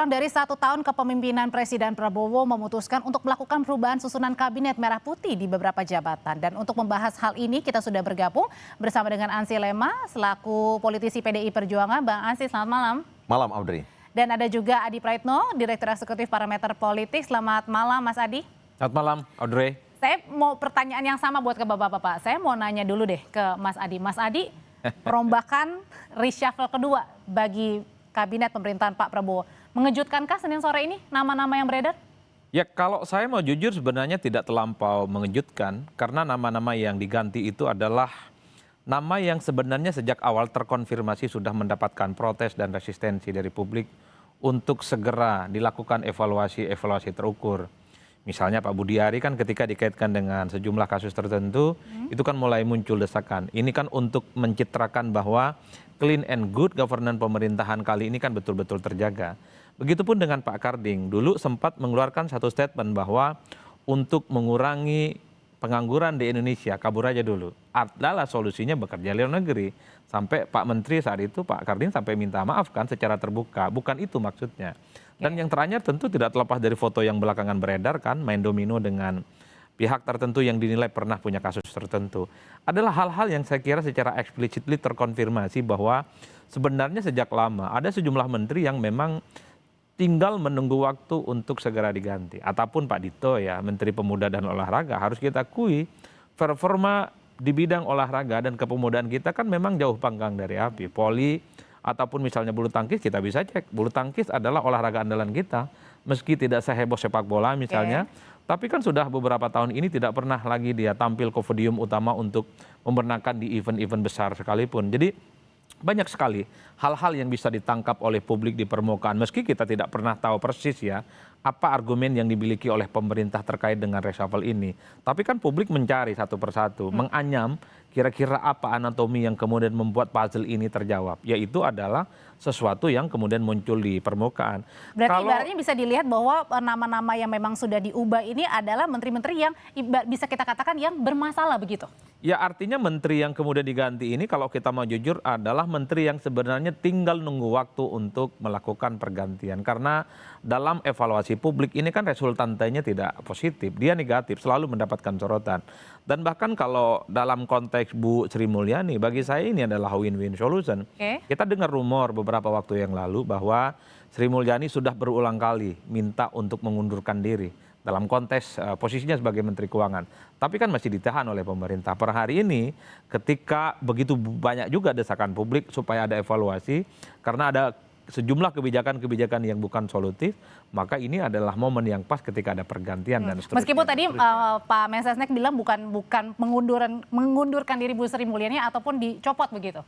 Dari 1 tahun kepemimpinan Presiden Prabowo memutuskan untuk melakukan perubahan susunan kabinet merah putih di beberapa jabatan. Dan untuk membahas hal ini kita sudah bergabung bersama dengan Ansy Lema selaku politisi PDI Perjuangan. Bang Ansy, selamat malam. Malam, Audrey. Dan ada juga Adi Praitno, Direktur Eksekutif Parameter Politik. Selamat malam, Mas Adi. Selamat malam, Audrey. Saya mau pertanyaan yang sama buat ke Bapak-Bapak. Saya mau nanya dulu deh ke Mas Adi. Mas Adi, perombakan reshuffle kedua bagi kabinet pemerintahan Pak Prabowo. Mengejutkankah Senin sore ini nama-nama yang beredar? Ya kalau saya mau jujur sebenarnya tidak terlampau mengejutkan karena nama-nama yang diganti itu adalah nama yang sebenarnya sejak awal terkonfirmasi sudah mendapatkan protes dan resistensi dari publik untuk segera dilakukan evaluasi terukur. Misalnya Pak Budiari kan ketika dikaitkan dengan sejumlah kasus tertentu itu kan mulai muncul desakan. Ini kan untuk mencitrakan bahwa clean and good governance pemerintahan kali ini kan betul-betul terjaga. Begitupun dengan Pak Karding, dulu sempat mengeluarkan satu statement bahwa untuk mengurangi pengangguran di Indonesia, kabur aja dulu. Adalah solusinya bekerja di luar negeri. Sampai Pak Menteri saat itu, Pak Karding sampai minta maaf kan secara terbuka. Bukan itu maksudnya. Dan yang terakhir tentu tidak terlepas dari foto yang belakangan beredar kan, main domino dengan pihak tertentu yang dinilai pernah punya kasus tertentu. Adalah hal-hal yang saya kira secara explicitly terkonfirmasi bahwa sebenarnya sejak lama ada sejumlah menteri yang memang tinggal menunggu waktu untuk segera diganti. Ataupun Pak Dito ya, Menteri Pemuda dan Olahraga, harus kita akui performa di bidang olahraga dan kepemudaan kita kan memang jauh panggang dari api. Voli ataupun misalnya bulu tangkis kita bisa cek. Bulu tangkis adalah olahraga andalan kita. Meski tidak seheboh sepak bola misalnya, tapi kan sudah beberapa tahun ini tidak pernah lagi dia tampil ke podium utama untuk memenangkan di event-event besar sekalipun. Jadi banyak sekali hal-hal yang bisa ditangkap oleh publik di permukaan. Meski kita tidak pernah tahu persis ya apa argumen yang dimiliki oleh pemerintah terkait dengan reshuffle ini. Tapi kan publik mencari satu persatu, menganyam kira-kira apa anatomi yang kemudian membuat puzzle ini terjawab. Yaitu adalah sesuatu yang kemudian muncul di permukaan. Berarti ibaratnya bisa dilihat bahwa nama-nama yang memang sudah diubah ini adalah menteri-menteri yang bisa kita katakan yang bermasalah begitu? Ya artinya menteri yang kemudian diganti ini kalau kita mau jujur adalah menteri yang sebenarnya tinggal nunggu waktu untuk melakukan pergantian. Karena dalam evaluasi publik ini kan resultantenya tidak positif, dia negatif, selalu mendapatkan sorotan. Dan bahkan kalau dalam konteks Bu Sri Mulyani, bagi saya ini adalah win-win solution. Kita dengar rumor beberapa waktu yang lalu bahwa Sri Mulyani sudah berulang kali minta untuk mengundurkan diri dalam konteks posisinya sebagai Menteri Keuangan. Tapi kan masih ditahan oleh pemerintah. Per hari ini ketika begitu banyak juga desakan publik supaya ada evaluasi, karena ada sejumlah kebijakan-kebijakan yang bukan solutif, maka ini adalah momen yang pas ketika ada pergantian dan seterusnya. Meskipun tadi Pak Mensesnek bilang bukan mengundurkan diri Bu Sri Mulyani ataupun dicopot begitu.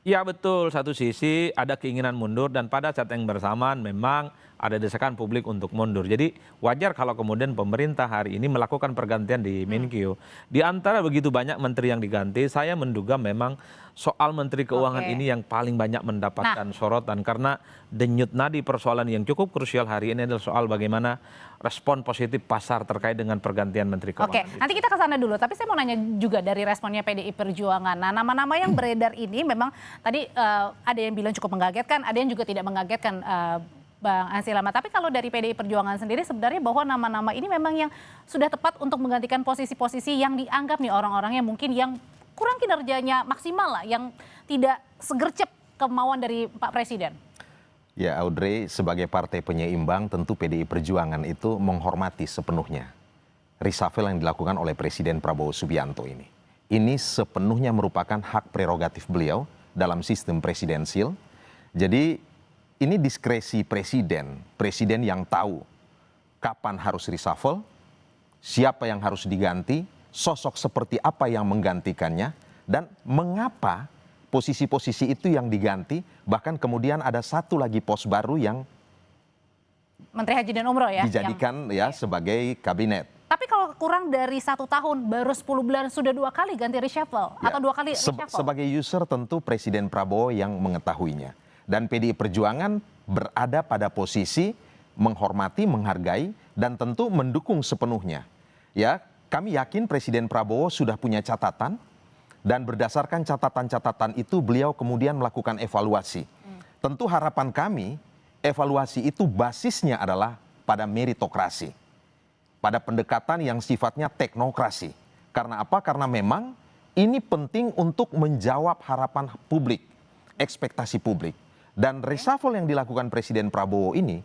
Ya betul, satu sisi ada keinginan mundur dan pada saat yang bersamaan memang ada desakan publik untuk mundur. Jadi wajar kalau kemudian pemerintah hari ini melakukan pergantian di Menkyu. Di antara begitu banyak menteri yang diganti, saya menduga memang soal Menteri Keuangan ini yang paling banyak mendapatkan sorotan. Karena denyut nadi persoalan yang cukup krusial hari ini adalah soal bagaimana respon positif pasar terkait dengan pergantian Menteri Keuangan. Oke, nanti kita ke sana dulu. Tapi saya mau nanya juga dari responnya PDI Perjuangan. Nah, nama-nama yang beredar ini memang tadi ada yang bilang cukup mengagetkan, ada yang juga tidak mengagetkan, Bang Ansy Lema. Tapi kalau dari PDI Perjuangan sendiri sebenarnya bahwa nama-nama ini memang yang sudah tepat untuk menggantikan posisi-posisi yang dianggap nih orang-orang yang mungkin yang kurang kinerjanya maksimal lah, yang tidak segercep kemauan dari Pak Presiden. Ya Audrey, sebagai partai penyeimbang tentu PDI Perjuangan itu menghormati sepenuhnya reshuffle yang dilakukan oleh Presiden Prabowo Subianto ini. Ini sepenuhnya merupakan hak prerogatif beliau dalam sistem presidensil. Jadi ini diskresi presiden yang tahu kapan harus reshuffle, siapa yang harus diganti, sosok seperti apa yang menggantikannya, dan mengapa posisi-posisi itu yang diganti, bahkan kemudian ada satu lagi pos baru yang Menteri Haji dan Umroh ya dijadikan sebagai kabinet. Tapi kalau kurang dari 1 tahun, baru 10 bulan sudah 2 kali ganti reshuffle atau 2 kali reshuffle. Sebagai user tentu Presiden Prabowo yang mengetahuinya. Dan PDI Perjuangan berada pada posisi menghormati, menghargai, dan tentu mendukung sepenuhnya. Ya, kami yakin Presiden Prabowo sudah punya catatan, dan berdasarkan catatan-catatan itu beliau kemudian melakukan evaluasi. Tentu harapan kami evaluasi itu basisnya adalah pada meritokrasi, pada pendekatan yang sifatnya teknokrasi. Karena apa? Karena memang ini penting untuk menjawab harapan publik, ekspektasi publik. Dan reshuffle yang dilakukan Presiden Prabowo ini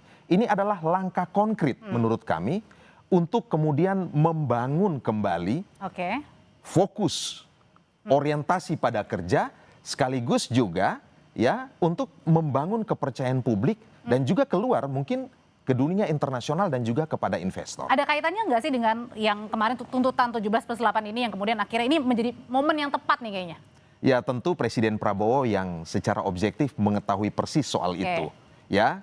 adalah langkah konkret menurut kami untuk kemudian membangun kembali fokus, orientasi pada kerja, sekaligus juga ya untuk membangun kepercayaan publik dan juga keluar mungkin ke dunia internasional dan juga kepada investor. Ada kaitannya nggak sih dengan yang kemarin tuntutan 17+8 ini yang kemudian akhirnya ini menjadi momen yang tepat nih kayaknya? Ya tentu Presiden Prabowo yang secara objektif mengetahui persis soal itu. Ya,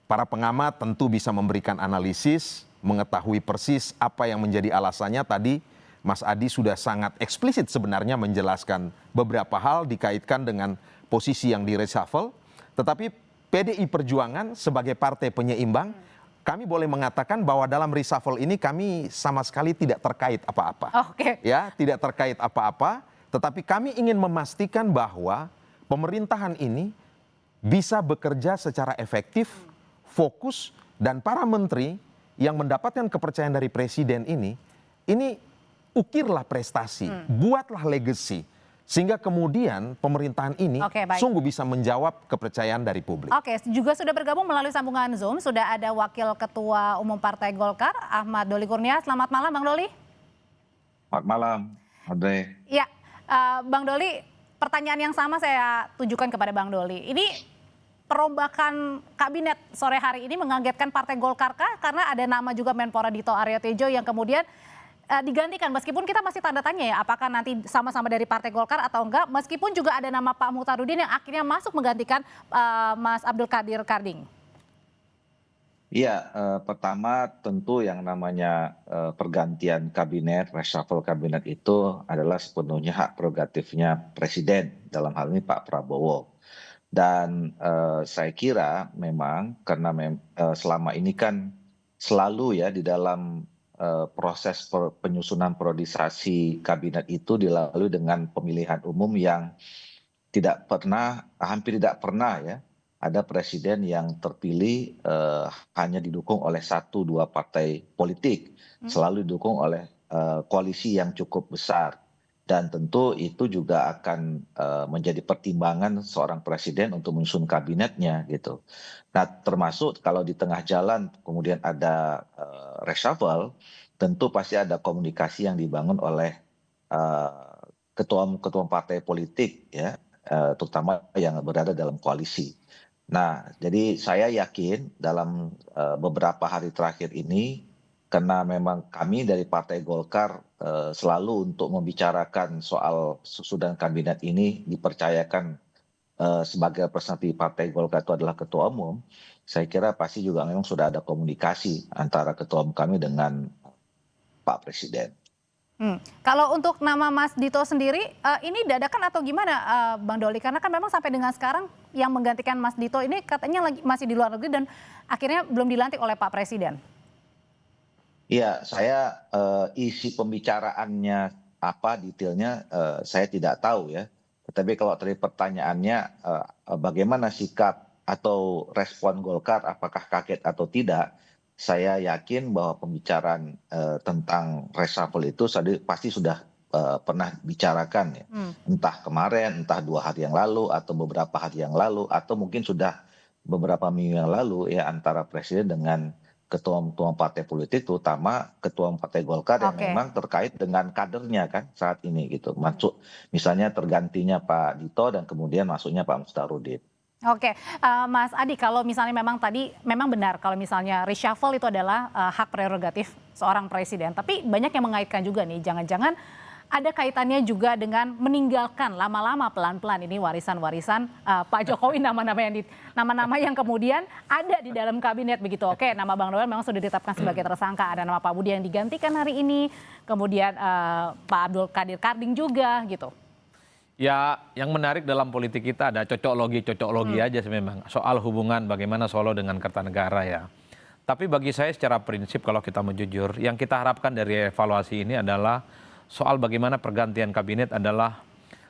para pengamat tentu bisa memberikan analisis, mengetahui persis apa yang menjadi alasannya. Tadi Mas Adi sudah sangat eksplisit sebenarnya menjelaskan beberapa hal dikaitkan dengan posisi yang di reshuffle. Tetapi PDI Perjuangan sebagai partai penyeimbang, kami boleh mengatakan bahwa dalam reshuffle ini kami sama sekali tidak terkait apa-apa. Ya, tidak terkait apa-apa, tetapi kami ingin memastikan bahwa pemerintahan ini bisa bekerja secara efektif, fokus, dan para menteri yang mendapatkan kepercayaan dari presiden ini ukirlah prestasi, buatlah legacy. Sehingga kemudian pemerintahan ini sungguh bisa menjawab kepercayaan dari publik. Juga sudah bergabung melalui sambungan Zoom, sudah ada Wakil Ketua Umum Partai Golkar, Ahmad Doli Kurnia. Selamat malam Bang Doli. Selamat malam, Andre. Ya, Bang Doli, pertanyaan yang sama saya tujukan kepada Bang Doli. Ini perombakan kabinet sore hari ini mengagetkan Partai Golkar kah? Karena ada nama juga Menpora Dito Aryo Tejo yang kemudian digantikan, meskipun kita masih tanda tanya ya apakah nanti sama-sama dari Partai Golkar atau enggak, meskipun juga ada nama Pak Muhtarudin yang akhirnya masuk menggantikan Mas Abdul Qadir Karding. Iya, pertama tentu yang namanya pergantian kabinet, reshuffle kabinet itu adalah sepenuhnya hak prerogatifnya Presiden, dalam hal ini Pak Prabowo. Dan saya kira memang karena selama ini kan selalu ya di dalam proses penyusunan priorisasi kabinet itu dilalui dengan pemilihan umum yang hampir tidak pernah ya ada presiden yang terpilih hanya didukung oleh 1-2 partai politik, selalu didukung oleh koalisi yang cukup besar. Dan tentu itu juga akan menjadi pertimbangan seorang presiden untuk menyusun kabinetnya gitu. Nah termasuk kalau di tengah jalan kemudian ada reshuffle, tentu pasti ada komunikasi yang dibangun oleh ketua partai politik ya, terutama yang berada dalam koalisi. Nah jadi saya yakin dalam beberapa hari terakhir ini, karena memang kami dari Partai Golkar selalu untuk membicarakan soal susunan kabinet ini dipercayakan sebagai representatif Partai Golkar itu adalah Ketua Umum, saya kira pasti juga memang sudah ada komunikasi antara Ketua Umum kami dengan Pak Presiden. Kalau untuk nama Mas Dito sendiri, ini dadakan atau gimana Bang Doli? Karena kan memang sampai dengan sekarang yang menggantikan Mas Dito ini katanya masih di luar negeri dan akhirnya belum dilantik oleh Pak Presiden. Iya, saya isi pembicaraannya apa detailnya saya tidak tahu ya. Tetapi kalau tadi pertanyaannya bagaimana sikap atau respon Golkar, apakah kaget atau tidak, saya yakin bahwa pembicaraan tentang reshuffle itu pasti sudah pernah bicarakan ya. Entah kemarin, entah 2 hari yang lalu, atau beberapa hari yang lalu, atau mungkin sudah beberapa minggu yang lalu ya antara Presiden dengan ketua-ketua partai politik, terutama ketua partai Golkar yang memang terkait dengan kadernya kan saat ini gitu. Masuk misalnya tergantinya Pak Dito dan kemudian masuknya Pak Muhtarudin. Mas Adi, kalau misalnya memang tadi memang benar kalau misalnya reshuffle itu adalah hak prerogatif seorang presiden, tapi banyak yang mengaitkan juga nih, jangan-jangan ada kaitannya juga dengan meninggalkan lama-lama pelan-pelan ini warisan-warisan Pak Jokowi, nama-nama yang kemudian ada di dalam kabinet begitu. Nama Bang Noel memang sudah ditetapkan sebagai tersangka, ada nama Pak Budi yang digantikan hari ini, kemudian Pak Abdul Qadir Karding juga gitu. Ya, yang menarik dalam politik kita ada cocok logi aja sih memang soal hubungan bagaimana Solo dengan Kertanegara ya. Tapi bagi saya secara prinsip kalau kita mau jujur, yang kita harapkan dari evaluasi ini adalah soal bagaimana pergantian kabinet adalah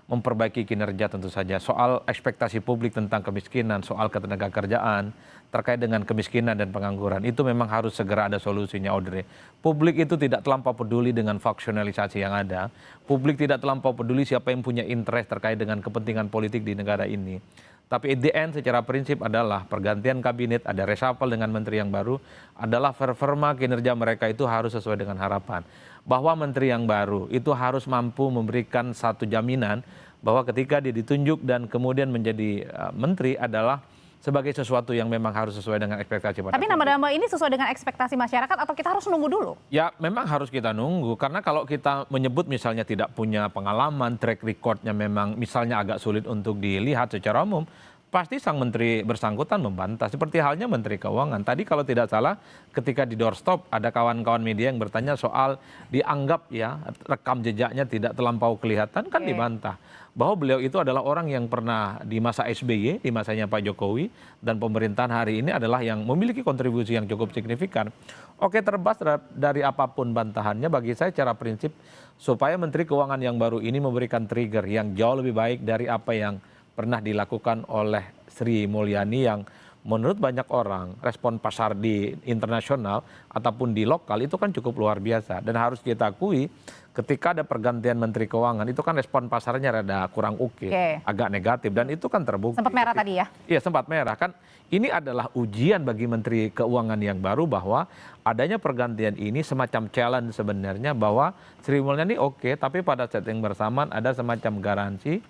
memperbaiki kinerja tentu saja. Soal ekspektasi publik tentang kemiskinan, soal ketenagakerjaan, terkait dengan kemiskinan dan pengangguran, itu memang harus segera ada solusinya, Audrey. Publik itu tidak terlampau peduli dengan faksionalisasi yang ada. Publik tidak terlampau peduli siapa yang punya interest terkait dengan kepentingan politik di negara ini. Tapi at the end secara prinsip adalah pergantian kabinet, ada reshuffle dengan menteri yang baru, adalah performa kinerja mereka itu harus sesuai dengan harapan. Bahwa menteri yang baru itu harus mampu memberikan satu jaminan bahwa ketika dia ditunjuk dan kemudian menjadi menteri adalah sebagai sesuatu yang memang harus sesuai dengan ekspektasi pada Tapi publik. nama-nama ini sesuai dengan ekspektasi masyarakat atau kita harus nunggu dulu? Ya memang harus kita nunggu, karena kalau kita menyebut misalnya tidak punya pengalaman, track recordnya memang misalnya agak sulit untuk dilihat secara umum, pasti sang menteri bersangkutan membantah. Seperti halnya Menteri Keuangan. Tadi kalau tidak salah ketika di doorstop ada kawan-kawan media yang bertanya soal dianggap ya rekam jejaknya tidak terlampau kelihatan, kan dibantah. Bahwa beliau itu adalah orang yang pernah di masa SBY, di masanya Pak Jokowi, dan pemerintahan hari ini adalah yang memiliki kontribusi yang cukup signifikan. Oke, terbas dari apapun bantahannya, bagi saya secara prinsip supaya Menteri Keuangan yang baru ini memberikan trigger yang jauh lebih baik dari apa yang pernah dilakukan oleh Sri Mulyani yang menurut banyak orang respon pasar di internasional ataupun di lokal itu kan cukup luar biasa. Dan harus kita akui ketika ada pergantian Menteri Keuangan itu kan respon pasarnya rada kurang oke, agak negatif, dan itu kan terbukti. Sempat merah tadi ya? Iya, sempat merah kan. Ini adalah ujian bagi Menteri Keuangan yang baru bahwa adanya pergantian ini semacam challenge sebenarnya bahwa Sri Mulyani oke, tapi pada saat yang bersamaan ada semacam garansi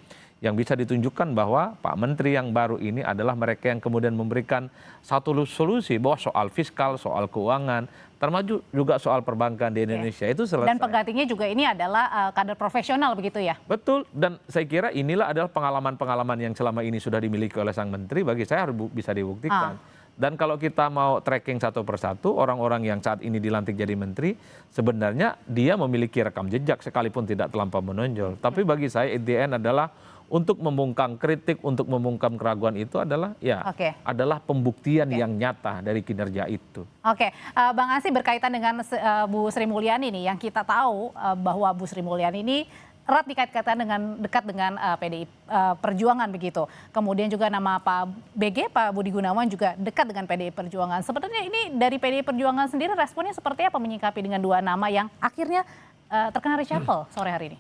yang bisa ditunjukkan bahwa Pak Menteri yang baru ini adalah mereka yang kemudian memberikan satu solusi bahwa soal fiskal, soal keuangan, termasuk juga soal perbankan di Indonesia itu selesai. Dan penggantinya juga ini adalah kader profesional begitu ya? Betul, dan saya kira inilah adalah pengalaman-pengalaman yang selama ini sudah dimiliki oleh sang menteri, bagi saya harus bisa dibuktikan. Dan kalau kita mau tracking satu persatu, orang-orang yang saat ini dilantik jadi menteri, sebenarnya dia memiliki rekam jejak sekalipun tidak terlampau menonjol. Tapi bagi saya at the end adalah untuk membungkam kritik, untuk membungkam keraguan itu adalah adalah pembuktian yang nyata dari kinerja itu. Oke, Bang Ansy berkaitan dengan Bu Sri Mulyani nih, yang kita tahu bahwa Bu Sri Mulyani ini erat dikait-kaitkan dengan dekat dengan PDI Perjuangan begitu. Kemudian juga nama Pak BG, Pak Budi Gunawan juga dekat dengan PDI Perjuangan. Sebenarnya ini dari PDI Perjuangan sendiri responnya seperti apa menyikapi dengan dua nama yang akhirnya terkena reshuffle sore hari ini?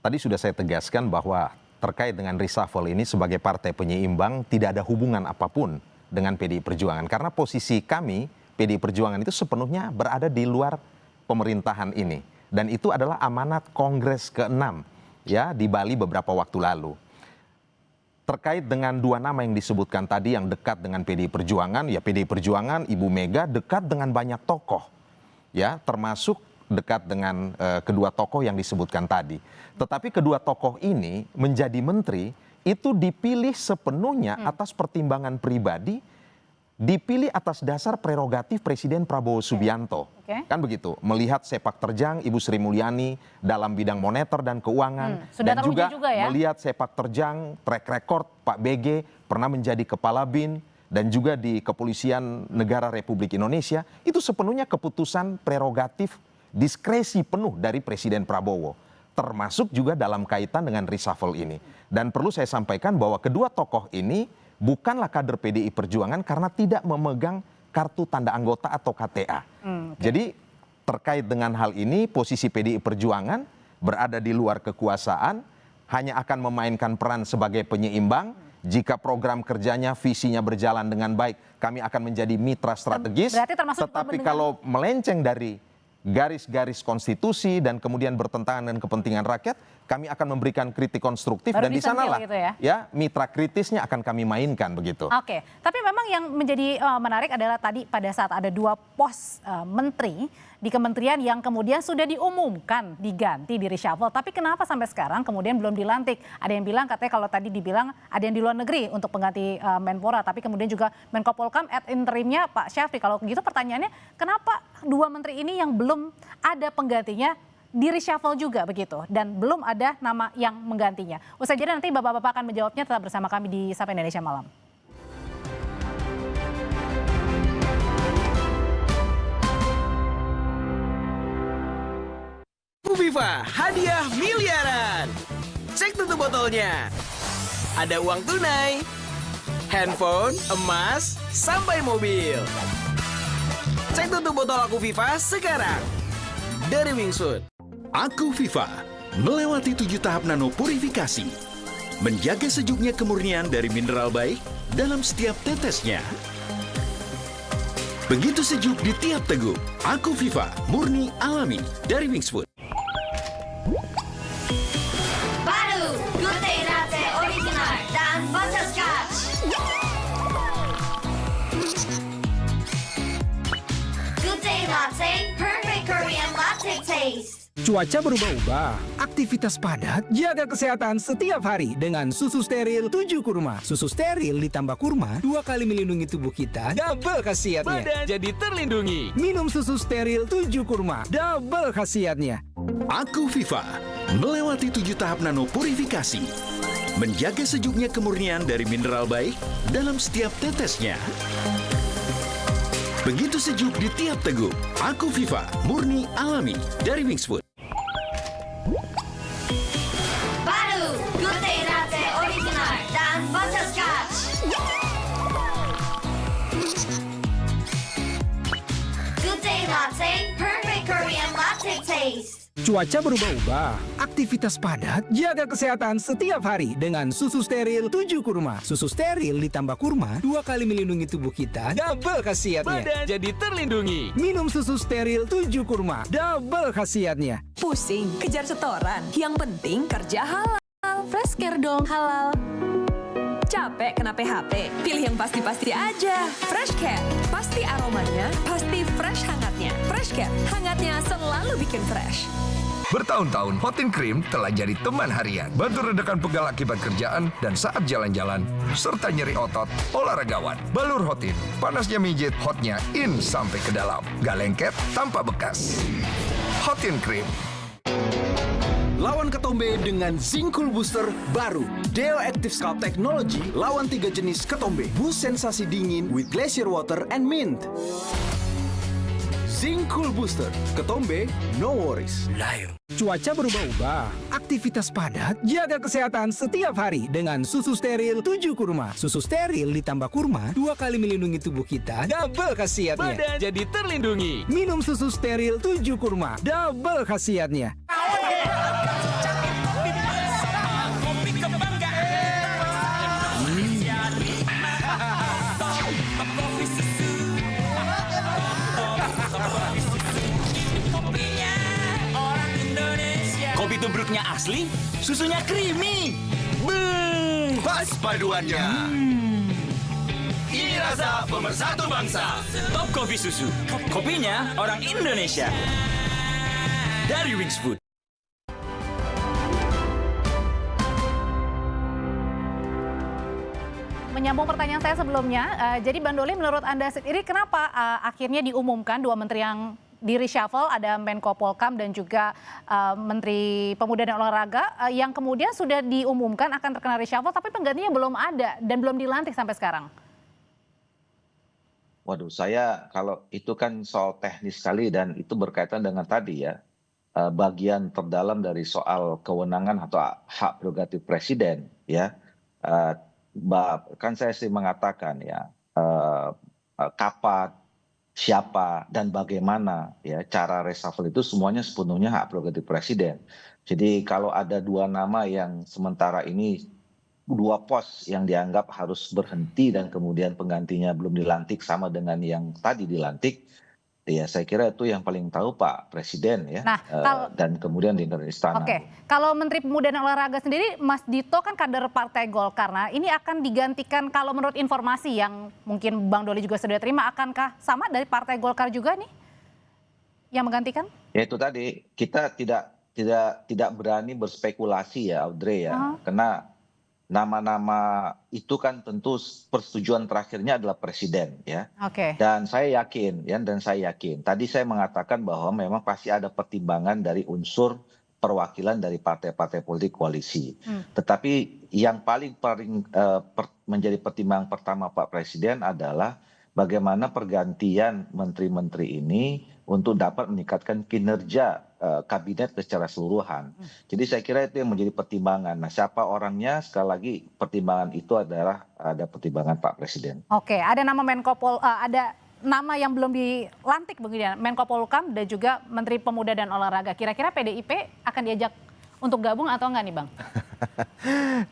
Tadi sudah saya tegaskan bahwa terkait dengan reshuffle ini sebagai partai penyeimbang tidak ada hubungan apapun dengan PDI Perjuangan. Karena posisi kami, PDI Perjuangan itu sepenuhnya berada di luar pemerintahan ini. Dan itu adalah amanat Kongres ke-6 ya di Bali beberapa waktu lalu. Terkait dengan dua nama yang disebutkan tadi yang dekat dengan PDI Perjuangan, ya PDI Perjuangan, Ibu Mega dekat dengan banyak tokoh. Ya, termasuk dekat dengan kedua tokoh yang disebutkan tadi. Tetapi kedua tokoh ini menjadi menteri itu dipilih sepenuhnya atas pertimbangan pribadi, dipilih atas dasar prerogatif Presiden Prabowo Subianto. Kan begitu, melihat sepak terjang Ibu Sri Mulyani dalam bidang moneter dan keuangan. Sudah dan juga ya? Melihat sepak terjang, track record Pak BG pernah menjadi Kepala BIN, dan juga di Kepolisian Negara Republik Indonesia, itu sepenuhnya keputusan prerogatif diskresi penuh dari Presiden Prabowo, termasuk juga dalam kaitan dengan reshuffle ini. Dan perlu saya sampaikan bahwa kedua tokoh ini bukanlah kader PDI Perjuangan karena tidak memegang kartu tanda anggota atau KTA. Jadi terkait dengan hal ini, posisi PDI Perjuangan berada di luar kekuasaan, hanya akan memainkan peran sebagai penyeimbang. Jika program kerjanya, visinya berjalan dengan baik, kami akan menjadi mitra strategis. Tetapi kalau melenceng dari garis-garis konstitusi dan kemudian bertentangan dengan kepentingan rakyat, kami akan memberikan kritik konstruktif dan di sanalah gitu ya mitra kritisnya akan kami mainkan begitu. Oke, tapi memang yang menjadi menarik adalah tadi pada saat ada dua pos menteri di kementerian yang kemudian sudah diumumkan diganti di reshuffle, tapi kenapa sampai sekarang kemudian belum dilantik? Ada yang bilang katanya kalau tadi dibilang ada yang di luar negeri untuk pengganti Menpora, tapi kemudian juga Menko Polhukam ad interimnya Pak Syafri. Kalau begitu pertanyaannya, kenapa dua menteri ini yang belum ada penggantinya di reshuffle juga begitu dan belum ada nama yang menggantinya? Usai jeda nanti Bapak-bapak akan menjawabnya, tetap bersama kami di Sapa Indonesia Malam. Bu Viva, hadiah miliaran. Cek tutup botolnya. Ada uang tunai, handphone, emas, sampai mobil. Cek tutup botol Aku Viva sekarang. Dari Wingsuit. Aku Viva melewati 7 tahap nano purifikasi, menjaga sejuknya kemurnian dari mineral baik dalam setiap tetesnya. Begitu sejuk di tiap teguk. Aku Viva murni alami dari Wingsuit. Baru Good Day Latte Original dan Butterscotch. Good Day Latte, perfect Korean latte taste. Cuaca berubah-ubah, aktivitas padat, jaga kesehatan setiap hari dengan susu steril 7 kurma. Susu steril ditambah kurma 2 kali melindungi tubuh kita, double khasiatnya. Badan jadi terlindungi. Minum susu steril 7 kurma, double khasiatnya. Aku Viva melewati 7 tahap nano purifikasi, menjaga sejuknya kemurnian dari mineral baik dalam setiap tetesnya. Begitu sejuk di tiap teguk. Aku Viva murni alami dari Wingsuit. Baru Good Day Latte Original dan Butterscotch. Good Day Latte, perfect Korean latte taste. Cuaca berubah-ubah, aktivitas padat, jaga kesehatan setiap hari dengan susu steril 7 kurma. Susu steril ditambah kurma 2 kali melindungi tubuh kita, double khasiatnya. Badan jadi terlindungi. Minum susu steril 7 kurma, double khasiatnya. Pusing, kejar setoran. Yang penting kerja halal. Fresh Care dong, halal. Capek kena PHP? Pilih yang pasti-pasti aja. Fresh Care. Pasti aromanya, pasti fresh hangatnya. Fresh Care, hangatnya selalu bikin fresh. Bertahun-tahun, Hotin Cream telah jadi teman harian. Bantu redakan pegal akibat kerjaan dan saat jalan-jalan, serta nyeri otot olahragawan. Balur Hotin, panasnya mijit, hotnya in sampai ke dalam. Gak lengket, tanpa bekas. Hotin Cream. Lawan ketombe dengan Zinc Booster baru. Deo Active Scalp Technology lawan 3 jenis ketombe. Boost sensasi dingin with glacier water and mint. Zinc Booster, ketombe, no worries. Lion. Cuaca berubah-ubah, aktivitas padat, jaga kesehatan setiap hari dengan susu steril 7 kurma. Susu steril ditambah kurma 2 kali melindungi tubuh kita, double khasiatnya. Badan jadi terlindungi. Minum susu steril 7 kurma, double khasiatnya. Kopi tubruknya asli, susunya creamy. Pas paduannya. Ini rasa pemersatu bangsa. Top Coffee Susu. Kopinya orang Indonesia. Dari Wingsuit. Menyambung pertanyaan saya sebelumnya, jadi Bang Doli menurut Anda sendiri kenapa akhirnya diumumkan 2 menteri yang di reshuffle, ada Menko Polkam dan juga Menteri Pemuda dan Olahraga yang kemudian sudah diumumkan akan terkena reshuffle tapi penggantinya belum ada dan belum dilantik sampai sekarang? Waduh, saya kalau itu kan soal teknis sekali dan itu berkaitan dengan tadi ya, bagian terdalam dari soal kewenangan atau hak prerogatif presiden ya. Kan saya sering mengatakan ya, kapan, siapa, dan bagaimana ya cara reshuffle itu semuanya sepenuhnya hak prerogatif presiden. Jadi kalau ada 2 nama yang sementara ini 2 pos yang dianggap harus berhenti dan kemudian penggantinya belum dilantik sama dengan yang tadi dilantik, ya saya kira itu yang paling tahu Pak Presiden ya. Nah, dan kemudian di istana. Oke, kalau Menteri Pemuda dan Olahraga sendiri, Mas Dito kan kader Partai Golkar. Nah, ini akan digantikan kalau menurut informasi yang mungkin Bang Doli juga sudah terima, akankah sama dari Partai Golkar juga nih yang menggantikan? Ya itu tadi, kita tidak berani berspekulasi ya Audrey ya, karena nama-nama itu kan tentu persetujuan terakhirnya adalah presiden ya. Oke. Dan saya yakin ya, tadi saya mengatakan bahwa memang pasti ada pertimbangan dari unsur perwakilan dari partai-partai politik koalisi. Tetapi yang paling menjadi pertimbangan pertama Pak Presiden adalah bagaimana pergantian menteri-menteri ini untuk dapat meningkatkan kinerja kabinet secara keseluruhan. Jadi saya kira itu yang menjadi pertimbangan. Nah, siapa orangnya, sekali lagi pertimbangan itu adalah ada pertimbangan Pak Presiden. Oke, ada nama ada nama yang belum dilantik begitu ya, Menko Polhukam dan juga Menteri Pemuda dan Olahraga. Kira-kira PDIP akan diajak untuk gabung atau enggak nih Bang?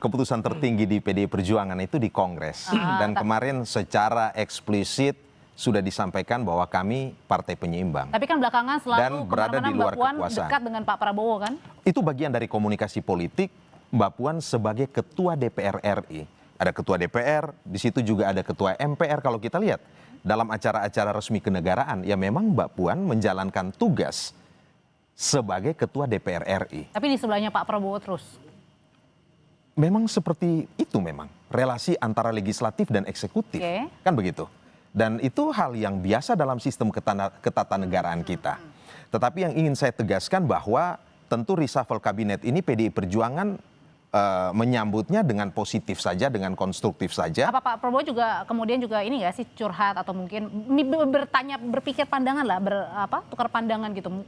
Keputusan tertinggi di PDI Perjuangan itu di Kongres. Dan kemarin secara eksplisit sudah disampaikan bahwa kami partai penyeimbang. Tapi kan belakangan selalu dan berada di luar Mbak Puan kekuasaan. dekat dengan Pak Prabowo kan? Itu bagian dari komunikasi politik Mbak Puan sebagai Ketua DPR RI. Ada Ketua DPR, di situ juga ada Ketua MPR. Kalau kita lihat dalam acara-acara resmi kenegaraan, ya memang Mbak Puan menjalankan tugas sebagai Ketua DPR RI. Tapi di sebelahnya Pak Prabowo terus. Memang seperti itu memang. Relasi antara legislatif dan eksekutif. Kan begitu. Dan itu hal yang biasa dalam sistem ketatanegaraan kita. Tetapi yang ingin saya tegaskan bahwa tentu reshuffle kabinet ini PDI Perjuangan menyambutnya dengan positif saja, dengan konstruktif saja. Apa Pak Prabowo juga kemudian juga ini nggak sih curhat atau mungkin berpikir pandangan lah, tukar pandangan gitu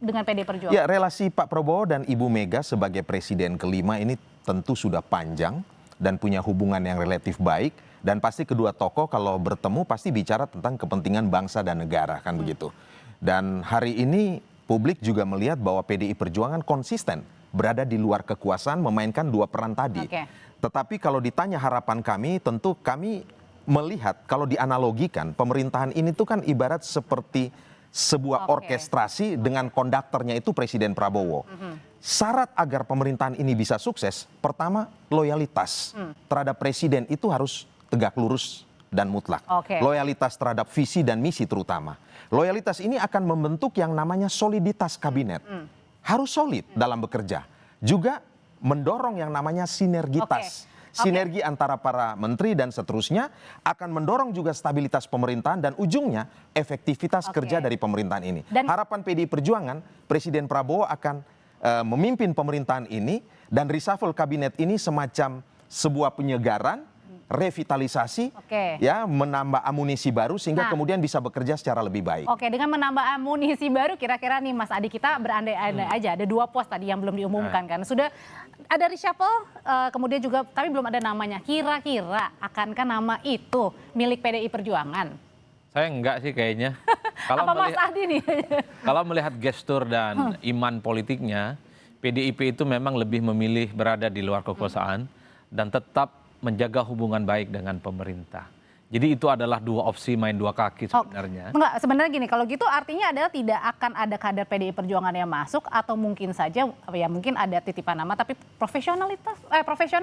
dengan PDI Perjuangan? Ya, relasi Pak Prabowo dan Ibu Mega sebagai presiden kelima ini tentu sudah panjang dan punya hubungan yang relatif baik. Dan pasti kedua tokoh kalau bertemu pasti bicara tentang kepentingan bangsa dan negara, kan begitu. Dan hari ini publik juga melihat bahwa PDI Perjuangan konsisten berada di luar kekuasaan memainkan dua peran tadi. Tetapi kalau ditanya harapan kami, tentu kami melihat kalau dianalogikan pemerintahan ini tuh kan ibarat seperti sebuah orkestrasi dengan konduktornya itu Presiden Prabowo. Syarat agar pemerintahan ini bisa sukses, pertama loyalitas terhadap presiden itu harus tegak lurus dan mutlak. Loyalitas terhadap visi dan misi terutama. Loyalitas ini akan membentuk yang namanya soliditas kabinet. Harus solid dalam bekerja. Juga mendorong yang namanya sinergitas. Sinergi antara para menteri dan seterusnya akan mendorong juga stabilitas pemerintahan dan ujungnya efektivitas kerja dari pemerintahan ini. Harapan PDI Perjuangan, Presiden Prabowo akan memimpin pemerintahan ini dan reshuffle kabinet ini semacam sebuah penyegaran, revitalisasi, ya menambah amunisi baru sehingga kemudian bisa bekerja secara lebih baik. Dengan menambah amunisi baru kira-kira nih Mas Adi, kita berandai-andai aja, ada 2 pos tadi yang belum diumumkan kan. Sudah ada reshuffle, kemudian juga tapi belum ada namanya. Kira-kira akankah nama itu milik PDI Perjuangan? Saya enggak sih kayaknya. Apa Mas Adi nih? Kalau melihat gestur dan iman politiknya, PDIP itu memang lebih memilih berada di luar kekuasaan dan tetap menjaga hubungan baik dengan pemerintah. Jadi itu adalah 2 opsi main 2 kaki sebenarnya. Enggak, sebenarnya gini, kalau gitu artinya adalah tidak akan ada kader PDI Perjuangan yang masuk atau mungkin saja ya mungkin ada titipan nama tapi profesional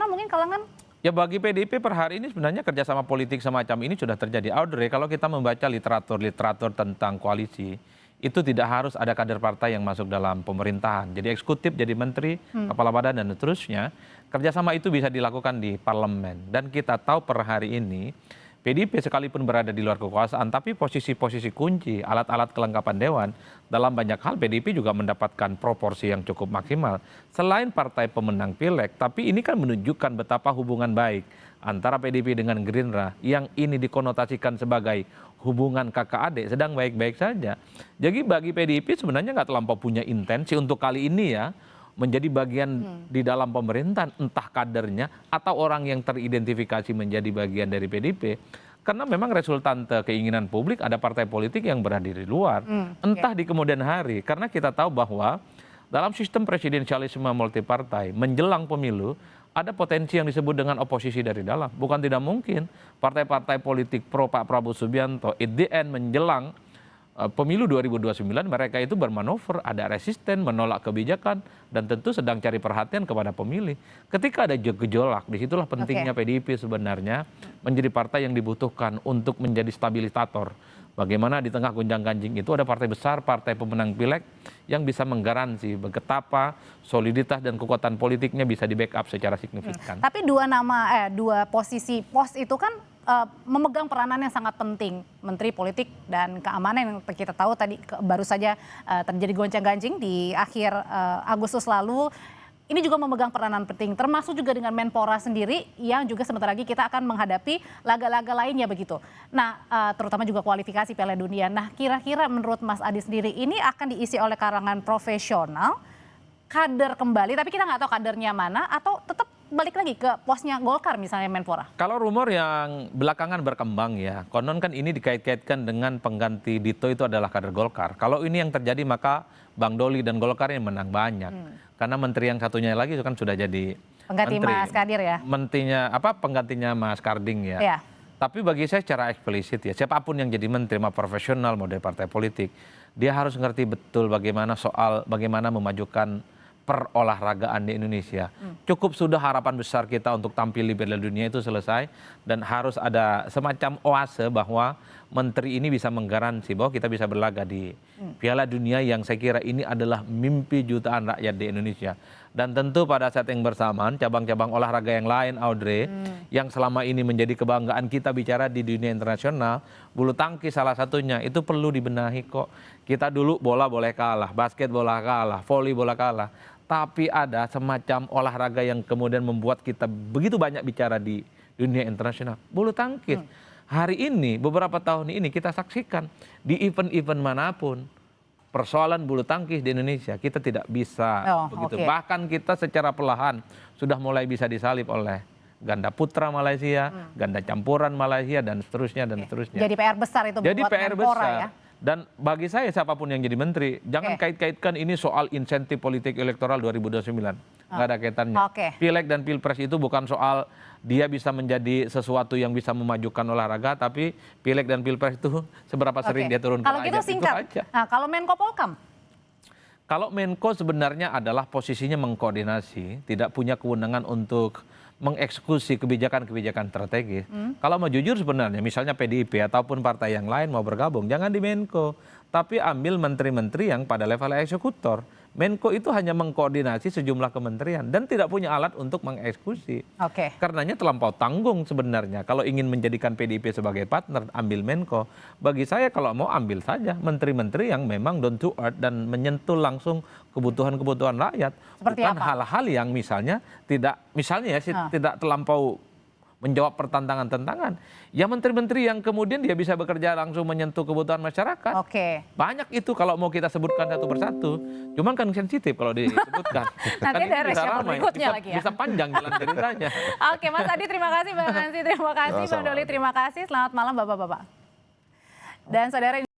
mungkin kalangan. Ya bagi PDIP per hari ini sebenarnya kerjasama politik semacam ini sudah terjadi. Audrey, kalau kita membaca literatur tentang koalisi, itu tidak harus ada kader partai yang masuk dalam pemerintahan. Jadi eksekutif, jadi menteri, kepala badan dan seterusnya. Kerjasama itu bisa dilakukan di parlemen. Dan kita tahu per hari ini PDIP sekalipun berada di luar kekuasaan, tapi posisi-posisi kunci, alat-alat kelengkapan dewan, dalam banyak hal PDIP juga mendapatkan proporsi yang cukup maksimal. Selain partai pemenang pileg, tapi ini kan menunjukkan betapa hubungan baik antara PDIP dengan Gerindra yang ini dikonotasikan sebagai hubungan kakak adik sedang baik-baik saja. Jadi bagi PDIP sebenarnya nggak terlampau punya intensi untuk kali ini ya menjadi bagian di dalam pemerintahan, entah kadernya atau orang yang teridentifikasi menjadi bagian dari PDIP. Karena memang resultante keinginan publik ada partai politik yang berada di luar, entah di kemudian hari. Karena kita tahu bahwa dalam sistem presidensialisme multipartai menjelang pemilu ada potensi yang disebut dengan oposisi dari dalam. Bukan tidak mungkin partai-partai politik pro Pak Prabowo Subianto at the end menjelang pemilu 2029 mereka itu bermanuver, ada resisten, menolak kebijakan, dan tentu sedang cari perhatian kepada pemilih. Ketika ada gejolak, disitulah pentingnya PDIP sebenarnya menjadi partai yang dibutuhkan untuk menjadi stabilisator. Bagaimana di tengah gonjang-ganjing itu ada partai besar, partai pemenang pileg yang bisa menggaransi betapa soliditas dan kekuatan politiknya bisa di-backup secara signifikan. Tapi 2 posisi pos itu kan memegang peranan yang sangat penting, Menteri Politik dan Keamanan yang kita tahu tadi baru saja terjadi goncang-ganjing di akhir Agustus lalu. ini juga memegang peranan penting, termasuk juga dengan Menpora sendiri yang juga sebentar lagi kita akan menghadapi laga-laga lainnya begitu. Nah, terutama juga kualifikasi Piala Dunia. Nah, kira-kira menurut Mas Adi sendiri ini akan diisi oleh kalangan profesional, kader kembali, tapi kita nggak tahu kadernya mana, atau tetap balik lagi ke posnya Golkar misalnya Menpora? Kalau rumor yang belakangan berkembang ya, konon kan ini dikait-kaitkan dengan pengganti Dito itu adalah kader Golkar. Kalau ini yang terjadi maka Bang Doli dan Golkar yang menang banyak. Karena menteri yang satunya lagi itu kan sudah jadi Pengganti menteri. Mas Kadir ya? Penggantinya Mas Karding ya. Iya. Tapi bagi saya secara eksplisit ya, siapapun yang jadi menteri, mau profesional, mau dari partai politik, dia harus ngerti betul bagaimana memajukan perolahragaan di Indonesia. Cukup sudah harapan besar kita untuk tampil di Piala Dunia itu selesai, dan harus ada semacam oase bahwa menteri ini bisa menggaransi bahwa kita bisa berlaga di Piala Dunia yang saya kira ini adalah mimpi jutaan rakyat di Indonesia. Dan tentu pada saat yang bersamaan cabang-cabang olahraga yang lain, Audrey, yang selama ini menjadi kebanggaan kita bicara di dunia internasional, bulu tangkis salah satunya, itu perlu dibenahi kok. Kita dulu bola boleh kalah, basket bola kalah, voli bola kalah. Tapi ada semacam olahraga yang kemudian membuat kita begitu banyak bicara di dunia internasional. Bulu tangkis. Hari ini, beberapa tahun ini kita saksikan di event-event manapun, persoalan bulu tangkis di Indonesia kita tidak bisa begitu. Okay. Bahkan kita secara perlahan sudah mulai bisa disalip oleh ganda putra Malaysia, ganda campuran Malaysia, dan seterusnya dan seterusnya. Jadi PR besar itu Jadi buat PR Menpora besar. ya. Dan bagi saya siapapun yang jadi menteri, jangan kait-kaitkan ini soal insentif politik elektoral 2029. Nggak ada kaitannya. Pileg dan Pilpres itu bukan soal dia bisa menjadi sesuatu yang bisa memajukan olahraga, tapi Pileg dan Pilpres itu seberapa sering dia turun ke Kalau gitu rakyat, singkat. itu aja. Nah, kalau Menko Polkam? Kalau Menko sebenarnya adalah posisinya mengkoordinasi, tidak punya kewenangan untuk mengeksekusi kebijakan-kebijakan strategis. Kalau mau jujur sebenarnya, misalnya PDIP ataupun partai yang lain mau bergabung, jangan di Menko, tapi ambil menteri-menteri yang pada level eksekutor. Menko itu hanya mengkoordinasi sejumlah kementerian dan tidak punya alat untuk mengeksekusi. Karenanya terlampau tanggung sebenarnya. Kalau ingin menjadikan PDIP sebagai partner, ambil Menko. Bagi saya kalau mau ambil saja menteri-menteri yang memang down to earth dan menyentuh langsung kebutuhan-kebutuhan rakyat. Seperti bukan apa? hal-hal yang misalnya tidak terlampau menjawab pertantangan-tantangan. Ya menteri-menteri yang kemudian dia bisa bekerja langsung menyentuh kebutuhan masyarakat. Banyak itu kalau mau kita sebutkan satu persatu. Cuman kan sensitif kalau disebutkan. Nanti ada reshuffle berikutnya bisa, lagi ya. Bisa panjang jalan ceritanya. Oke, Mas Adi terima kasih, Bang Hansi terima kasih, Bang Doli terima kasih. Selamat malam Bapak-bapak. Dan saudara